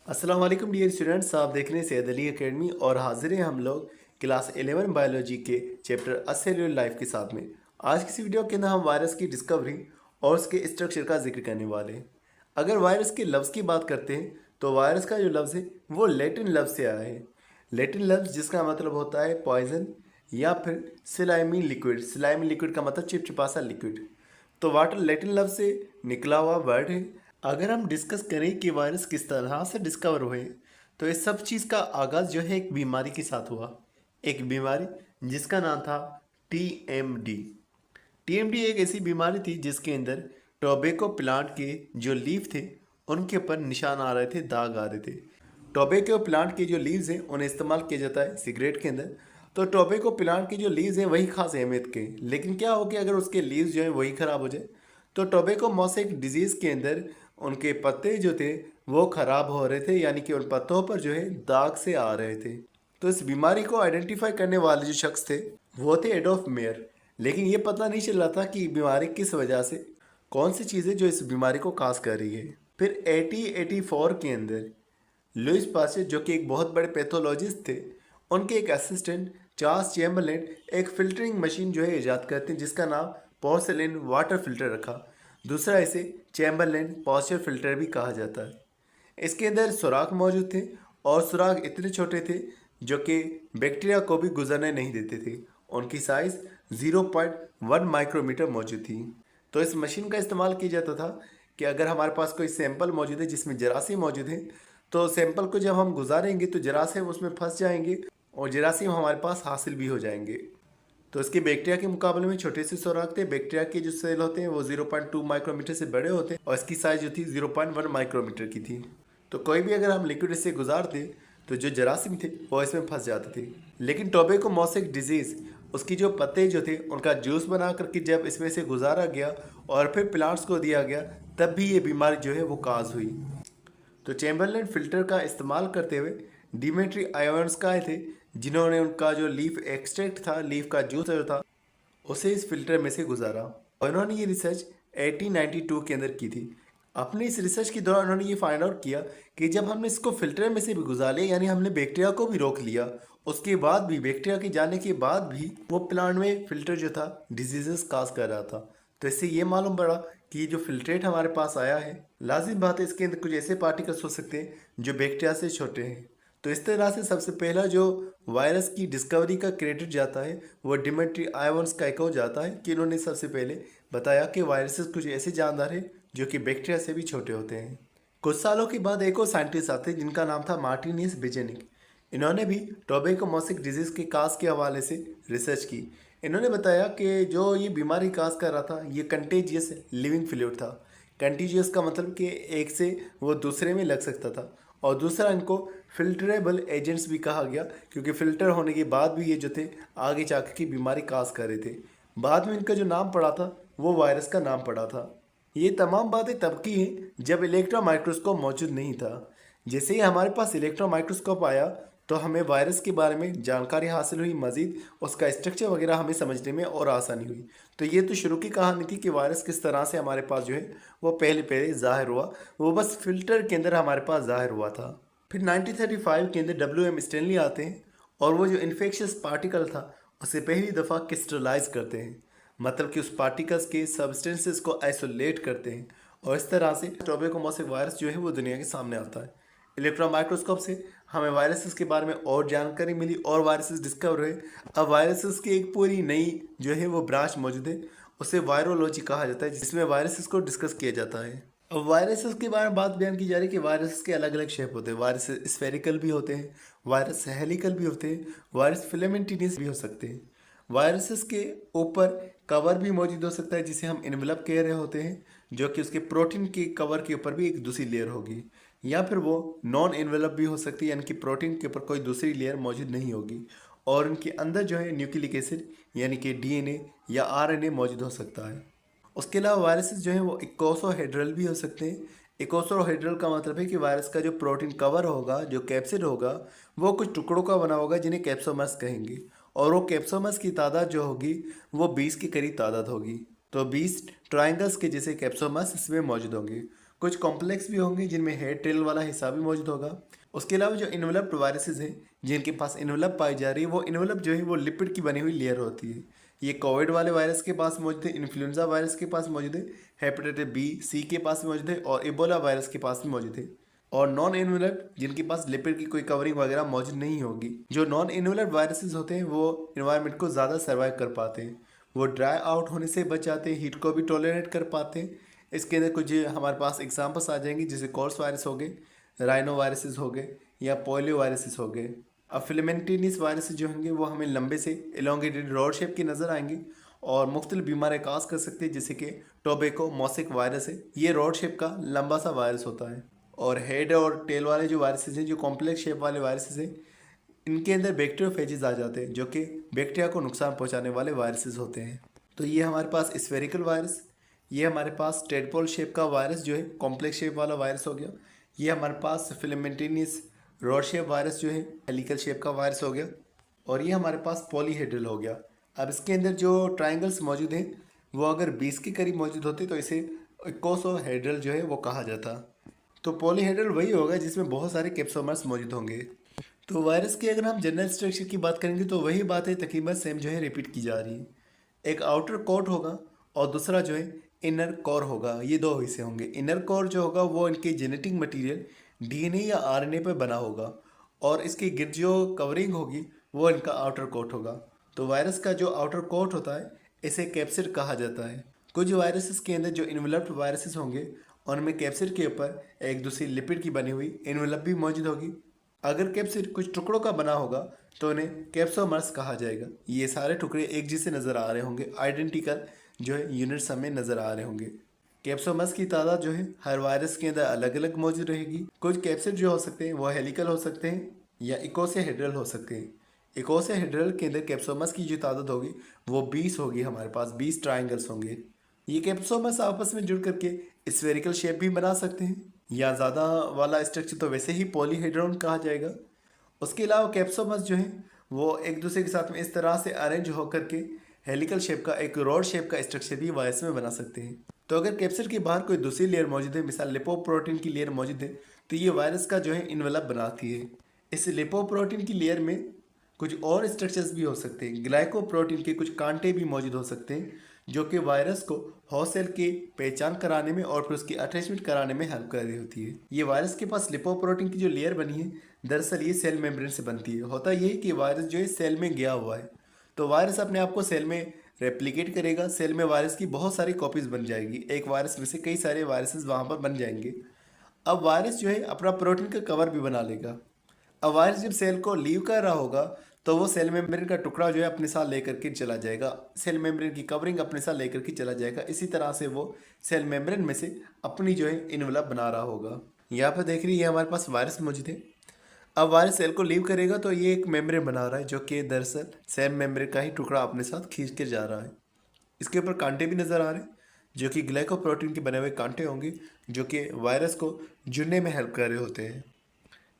अस्सलाम वालेकुम dear students, आप देख रहे हैं सैयद अली एकेडमी और हाजिर हैं हम लोग क्लास 11 बायोलॉजी के चैप्टर अ सेल्यूलर लाइफ के साथ में। आज की इस वीडियो के अंदर हम वायरस की डिस्कवरी और उसके स्ट्रक्चर का जिक्र करने वाले हैं। अगर वायरस के लफ्ज़ की बात करते हैं तो वायरस का जो लफ्ज़ है वो लैटिन लफ्ज़ से आया है। लैटिन लफ्ज़ जिसका मतलब होता है पॉइजन या फिर सिलाइमी लिक्विड। सिलाइमी लिक्विड का मतलब चिपचिपा सा लिक्विड। तो वाटर लैटिन लफ्ज़ से निकला हुआ वर्ड है। अगर हम डिस्कस करें कि वायरस किस तरह से डिस्कवर हुए, तो इस सब चीज़ का आगाज़ जो है एक बीमारी के साथ हुआ। एक बीमारी जिसका नाम था टीएमडी। टीएमडी एक ऐसी बीमारी थी जिसके अंदर टोबैको प्लांट के जो लीफ थे उनके ऊपर निशान आ रहे थे, दाग आ रहे थे। टोबैको प्लांट के जो लीव्स हैं उन्हें इस्तेमाल किया जाता है सिगरेट के अंदर। तो टोबैको प्लांट के जो लीव्स हैं वही खास अहमियत के हैं। लेकिन क्या हो कि अगर उसके लीव्स जो हैं वही ख़राब हो जाए तो टोबैको मोसेक डिजीज़ के अंदर उनके पत्ते जो थे वो ख़राब हो रहे थे, यानी कि उन पत्तों पर जो है दाग से आ रहे थे। तो इस बीमारी को आइडेंटिफाई करने वाले जो शख्स थे वो थे एडोल्फ मेयर। लेकिन ये पता नहीं चल रहा था कि बीमारी किस वजह से, कौन सी चीज़ है जो इस बीमारी को काज कर रही है। फिर 1884 के अंदर लुइस पास्चर जो कि एक बहुत बड़े पैथोलॉजिस्ट थे, उनके एक असिस्टेंट चार्ल्स चैम्बरलेन एक फिल्टरिंग मशीन जो है ईजाद करते हैं जिसका नाम पोर्सेलिन वाटर फिल्टर रखा। दूसरा इसे चैम्बरलेन पॉस्चर फिल्टर भी कहा जाता है। इसके अंदर सुराख मौजूद थे और सुराख इतने छोटे थे जो कि बैक्टीरिया को भी गुजरने नहीं देते थे। उनकी साइज़ 0.1 माइक्रोमीटर मौजूद थी। तो इस मशीन का इस्तेमाल किया जाता था कि अगर हमारे पास कोई सैंपल मौजूद है जिसमें जरासीम मौजूद है, तो सैंपल को जब हम गुजारेंगे तो जरासीम उसमें फंस जाएंगे और जरासीम हमारे पास हासिल भी हो जाएंगे। तो इसके बैक्टीरिया के मुकाबले में छोटे से सुराख थे। बैक्टीरिया के जो सेल होते हैं वो 0.2 माइक्रोमीटर से बड़े होते हैं और इसकी साइज जो थी 0.1 माइक्रोमीटर की थी। तो कोई भी अगर हम लिक्विड इससे गुजारते तो जो जरासीम थे वो इसमें फंस जाते थे। लेकिन टोबैको मोसेक डिजीज़, उसकी जो पत्ते जो थे उनका जूस बना करके जब इसमें से गुजारा गया और फिर प्लांट्स को दिया गया, तब भी ये बीमारी जो है वो काज हुई। तो चैम्बरलेन फिल्टर का इस्तेमाल करते हुए डिमेट्री आयोन्स्काय थे जिन्होंने उनका जो लीफ एक्सट्रैक्ट था, लीफ का जूस जो था, उसे इस फिल्टर में से गुजारा। और उन्होंने ये रिसर्च 1892 के अंदर की थी। अपने इस रिसर्च के दौरान उन्होंने ये फाइंड आउट किया कि जब हमने इसको फिल्टर में से भी गुजार लिया, यानी हमने बैक्टीरिया को भी रोक लिया, उसके बाद भी बैक्टीरिया के जाने के बाद भी वो प्लांट में फिल्टर जो था डिजीजेस काज कर रहा था। तो इससे ये मालूम पड़ा कि जो फिल्ट्रेट हमारे पास आया है, लाजिम बात है इसके अंदर कुछ ऐसे पार्टिकल्स हो सकते हैं जो बैक्टीरिया से छोटे हैं। तो इस तरह से सबसे पहला जो वायरस की डिस्कवरी का क्रेडिट जाता है वो डिमेट्री आयोन्स्काय को जाता है कि इन्होंने सबसे पहले बताया कि वायरसेस कुछ ऐसे जानदार हैं जो कि बैक्टीरिया से भी छोटे होते हैं। कुछ सालों के बाद एक और साइंटिस्ट आते जिनका नाम था मार्टिनियस बेजेनिक। इन्होंने भी टोबैको मोसेक डिजीज़ के काज के हवाले से रिसर्च की। इन्होंने बताया कि जो ये बीमारी काज कर रहा था ये कंटेजियस लिविंग फ्लूइड था। कंटेजियस का मतलब कि एक से वो दूसरे में लग सकता था, और दूसरा इनको फिल्टरेबल एजेंट्स भी कहा गया क्योंकि फिल्टर होने के बाद भी ये जो थे आगे जाकर की बीमारी काज कर रहे थे। बाद में इनका जो नाम पड़ा था वो वायरस का नाम पड़ा था। ये तमाम बातें तब की हैं जब इलेक्ट्रॉन माइक्रोस्कोप मौजूद नहीं था। जैसे ही हमारे पास इलेक्ट्रॉन माइक्रोस्कोप आया तो हमें वायरस के बारे में जानकारी हासिल हुई, मज़ीद उसका स्ट्रक्चर वगैरह हमें समझने में और आसानी हुई। तो ये तो शुरू की कहानी थी कि वायरस किस तरह से हमारे पास जो है वो पहले पहले ज़ाहिर हुआ, वो बस फिल्टर के अंदर हमारे पास ज़ाहिर हुआ था। फिर 1935 के अंदर WM स्टैनली आते हैं और वो जो इन्फेक्शियस पार्टिकल था उसे पहली दफ़ा क्रिस्टलाइज करते हैं, मतलब कि उस पार्टिकल्स के सब्सटेंसेस को आइसोलेट करते हैं, और इस तरह से टोबैको मोसेक वायरस जो है वो दुनिया के सामने आता है। इलेक्ट्रॉन माइक्रोस्कोप से हमें वायरसेस के बारे में और जानकारी मिली और वायरसेस डिस्कवर हुए। अब वायरसेस की एक पूरी नई जो है वो ब्रांच मौजूद है, उसे वायरोलॉजी कहा जाता है, जिसमें वायरसेस को डिस्कस किया जाता है। अब वायरसेस के बारे में बात बयान की जा रही है कि वायरसेस के अलग अलग शेप होते हैं। वायरस स्फेरिकल भी होते हैं, वायरस हेलिकल भी होते हैं, वायरस फिलामेंटिनियस भी हो सकते हैं। वायरसेस के ऊपर कवर भी मौजूद हो सकता है जिसे हम इनवेलप कह रहे होते हैं, जो कि उसके प्रोटीन के कवर के ऊपर भी एक दूसरी लेयर होगी, या फिर वो नॉन इनवेलप भी हो सकती है, यानी कि प्रोटीन के ऊपर कोई दूसरी लेयर मौजूद नहीं होगी और उनके अंदर जो है न्यूक्लिक एसिड यानी कि DNA या RNA मौजूद हो सकता है। उसके अलावा वायरसेस जो हैं वो इकोसोहेड्रल भी हो सकते हैं। इकोसोहेड्रल का मतलब है कि वायरस का जो प्रोटीन कवर होगा, जो कैप्सिड होगा, वो कुछ टुकड़ों का बना होगा जिन्हें कैप्सोमर्स कहेंगे, और वो कैप्सोमर्स की तादाद जो होगी वो 20 के करीब तादाद होगी। तो 20 ट्राइंगल्स के जैसे कैप्सोमर्स इसमें मौजूद होंगे। कुछ कॉम्प्लेक्स भी होंगे जिनमें हेड टेल वाला हिस्सा भी मौजूद होगा। उसके अलावा जो इन्वेलप्ड वायरसेस हैं जिनके पास इन्वेलप पाई जा रही है, वो इन्वेलप जो है वो लिपिड की बनी हुई लेयर होती है। ये कोविड वाले वायरस के पास मौजूद है, इन्फ्लुएंजा वायरस के पास मौजूद है, हेपेटाइटिस बी सी के पास मौजूद है और इबोला वायरस के पास भी मौजूद है। और नॉन इन्वेलप्ड जिनके पास लिपिड की कोई कवरिंग वगैरह मौजूद नहीं होगी। जो नॉन इन्वेलप्ड वायरसेस होते हैं वो इन्वायरमेंट को ज़्यादा सर्वाइव कर पाते हैं, वो ड्राई आउट होने से बच जाते हैं, हीट को भी टॉलरेट कर पाते हैं। इसके अंदर कुछ हमारे पास एग्जांपल्स आ जाएंगे, जैसे कोर्स वायरस हो गए, राइनो वायरसेस हो गए या पोलियो वायरसेस हो गए। अब फिलामेंटिनिस वायरसेस जो होंगे वो हमें लंबे से एलोंगेटेड रॉड शेप के नज़र आएंगे और मुख्तलिफ बीमारियाँ काज कर सकते हैं, जैसे कि टोबैको मोसिक वायरस है, ये रॉड शेप का लंबा सा वायरस होता है। और हेड और टेल वाले जो वायरसेस हैं, जो कॉम्प्लेक्स शेप वाले वायरसेस हैं, इनके अंदर बैक्टीरियोफेजेस आ जाते हैं जो कि बैक्टीरिया को नुकसान पहुंचाने वाले वायरसेस होते हैं। तो ये हमारे पास स्फेरिकल वायरस, ये हमारे पास टेडपोल शेप का वायरस जो है कॉम्प्लेक्स शेप वाला वायरस हो गया। ये हमारे पास फिलामेंटिनिस रॉड शेप वायरस जो है हेलिकल शेप का वायरस हो गया। और ये हमारे पास पॉलीहेड्रल हो गया। अब इसके अंदर जो ट्राइंगल्स मौजूद हैं वो अगर 20 के करीब मौजूद होते तो इसे इकोसोहेड्रल जो है वो कहा जाता। तो पॉलीहेड्रल वही होगा जिसमें बहुत सारे कैप्सोमर्स मौजूद होंगे। तो वायरस की अगर हम जनरल स्ट्रक्चर की बात करेंगे तो वही बातें तकरीबन सेम जो है रिपीट की जा रही है। एक आउटर कोट होगा और दूसरा जो है इनर कोर होगा। ये दो हिस्से होंगे। इनर कोर जो होगा वो इनके जेनेटिक मटेरियल डीएनए या आरएनए पर बना होगा और इसकी गिर्द जो कवरिंग होगी वो इनका आउटर कोट होगा। तो वायरस का जो आउटर कोट होता है इसे कैप्सिड कहा जाता है। कुछ वायरसेस के अंदर जो इन्वेलप्ड वायरसेस होंगे उनमें कैप्सिड के ऊपर एक दूसरी लिपिड की बनी हुई इन्वेलप भी मौजूद होगी। अगर कैप्सिड कुछ टुकड़ों का बना होगा तो उन्हें कैप्सोमर्स कहा जाएगा। ये सारे टुकड़े एक जैसे नज़र आ रहे होंगे, आइडेंटिकल जो है यूनिट्स हमें नज़र आ रहे होंगे। कैप्सोमर्स की तादाद जो है हर वायरस के अंदर अलग अलग मौजूद रहेगी। कुछ कैप्सिड जो हो सकते हैं वो हेलिकल हो सकते हैं या इकोसाहेड्रल हो सकते हैं। इकोसाहेड्रल के अंदर कैप्सोमर्स की जो तादाद होगी वो 20 होगी, हमारे पास 20 ट्राइंगल्स होंगे। ये कैप्सोमर्स आपस में जुड़ करके स्फेरिकल शेप भी बना सकते हैं या ज़्यादा वाला स्ट्रक्चर तो वैसे ही पॉलीहेड्रॉन कहा जाएगा। उसके अलावा कैप्सोमर्स जो हैं वो एक दूसरे के साथ में इस तरह से अरेंज होकर के हेलिकल शेप का एक रॉड शेप का स्ट्रक्चर भी वायरस में बना सकते हैं। तो अगर कैप्सिड के बाहर कोई दूसरी लेयर मौजूद है, मिसाल लिपोप्रोटीन की लेयर मौजूद है, तो ये वायरस का जो है इन्वेलप बनाती है। इस लिपोप्रोटीन की लेयर में कुछ और स्ट्रक्चर्स भी हो सकते हैं। ग्लाइकोप्रोटीन के कुछ कांटे भी मौजूद हो सकते हैं जो कि वायरस को होस्ट सेल की पहचान कराने में और फिर उसकी अटैचमेंट कराने में हेल्प कर रही होती है। ये वायरस के पास लिपोप्रोटीन की जो लेयर बनी है दरअसल ये सेल मेम्ब्रेन से बनती है। होता यही कि वायरस जो है सेल में गया हुआ है, तो वायरस अपने आप को सेल में रेप्लिकेट करेगा। सेल में वायरस की बहुत सारी कॉपीज बन जाएगी, एक वायरस में से कई सारे वायरसेस वहाँ पर बन जाएंगे। अब वायरस जो है अपना प्रोटीन का कवर भी बना लेगा। अब वायरस जब सेल को लीव कर रहा होगा तो वो सेल मेम्ब्रेन का टुकड़ा जो है अपने साथ लेकर के चला जाएगा, सेल मेम्ब्रेन की कवरिंग अपने साथ लेकर के चला जाएगा। इसी तरह से वो सेल मेम्ब्रेन में से अपनी जो है इन्वेलप बना रहा होगा। यहाँ पर देख रही है हमारे पास वायरस मौजूद है। अब वायरस सेल को लीव करेगा तो ये एक मेम्ब्रेन बना रहा है जो कि दरअसल सेल मेम्ब्रेन का ही टुकड़ा अपने साथ खींच के जा रहा है। इसके ऊपर कांटे भी नज़र आ रहे हैं जो कि ग्लाइकोप्रोटीन के बने हुए कांटे होंगे जो कि वायरस को जुड़ने में हेल्प कर रहे होते हैं।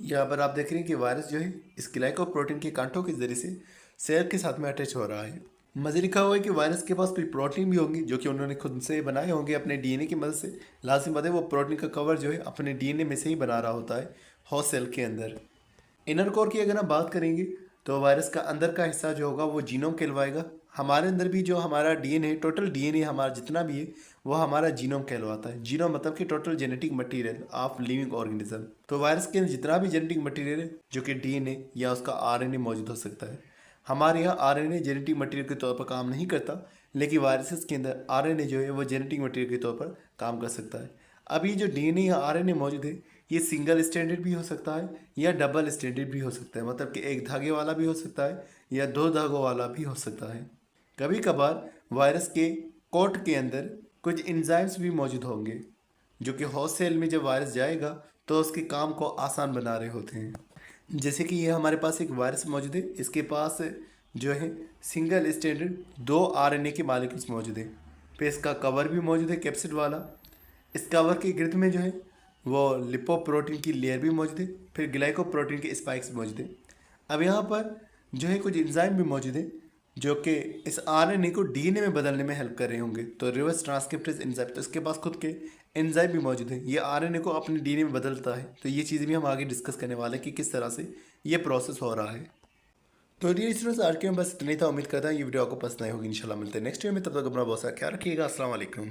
यहाँ पर आप देख रहे हैं कि वायरस जो है इस ग्लाइकोप्रोटीन के कांटों के जरिए से सेल के साथ में अटैच हो रहा है। मज़े लिखा हुआ है कि वायरस के पास कोई प्रोटीन भी होंगी जो कि उन्होंने खुद से बनाए होंगे अपने डीएनए की मदद से। लाजिम बात है वो प्रोटीन का कवर जो है अपने डीएनए में से ही बना रहा होता है होस्ट सेल के अंदर। इनर कोर की अगर हम बात करेंगे तो वायरस का अंदर का हिस्सा जो होगा वो जीनोम कहलवाएगा। हमारे अंदर भी जो हमारा डीएनए, टोटल डीएनए हमारा जितना भी है वो हमारा जीनोम कहलवाता है। जीनोम मतलब कि total genetic material of living organism. तो वायरस के अंदर जितना भी जेनेटिक मटेरियल है जो कि डीएनए या उसका आरएनए मौजूद हो सकता है। हमारे यहाँ आरएनए जेनेटिक मटेरियल के तौर पर काम नहीं करता, लेकिन वायरसेस के अंदर आरएनए जो है वो जेनेटिक मटेरियल के तौर पर काम कर सकता है। अब ये जो डीएनए या आरएनए मौजूद है ये सिंगल स्टैंडर्ड भी हो सकता है या डबल स्टैंडर्ड भी हो सकता है, मतलब कि एक धागे वाला भी हो सकता है या दो धागों वाला भी हो सकता है। कभी कभार वायरस के कोट के अंदर कुछ एंजाइम्स भी मौजूद होंगे जो कि होस्ट सेल में जब वायरस जाएगा तो उसके काम को आसान बना रहे होते हैं। जैसे कि ये हमारे पास एक वायरस मौजूद है, इसके पास जो है सिंगल स्टैंडर्ड 2 आरएनए के मॉलिक्यूल्स मौजूद है। फिर इसका कवर भी मौजूद है कैप्सिड वाला। इस कवर के गिर्द में जो है वो लिपोप्रोटीन की लेयर भी मौजूद है, फिर ग्लाइकोप्रोटीन के स्पाइक्स मौजूद है। अब यहाँ पर जो है कुछ एंजाइम भी मौजूद है जो कि इस आरएनए को डीएनए में बदलने में हेल्प कर रहे होंगे। तो रिवर्स ट्रांसक्रिप्टेज एंजाइम, तो इसके पास खुद के एंजाइम भी मौजूद हैं, ये आरएनए को अपने डीएनए में बदलता है। तो ये चीज़ें भी हम आगे डिस्कस करने वाले हैं कि किस तरह से ये प्रोसेस हो रहा है। तो डियर स्टूडेंट्स, आज के में बस इतना ही था। उम्मीद करता हूँ ये वीडियो आपको पसंद आई होगी। इंशाल्लाह मिलते हैं नेक्स्ट वीडियो में, तब तक अपना बहुत सारा ख्याल रखिएगा। अस्सलाम वालेकुम।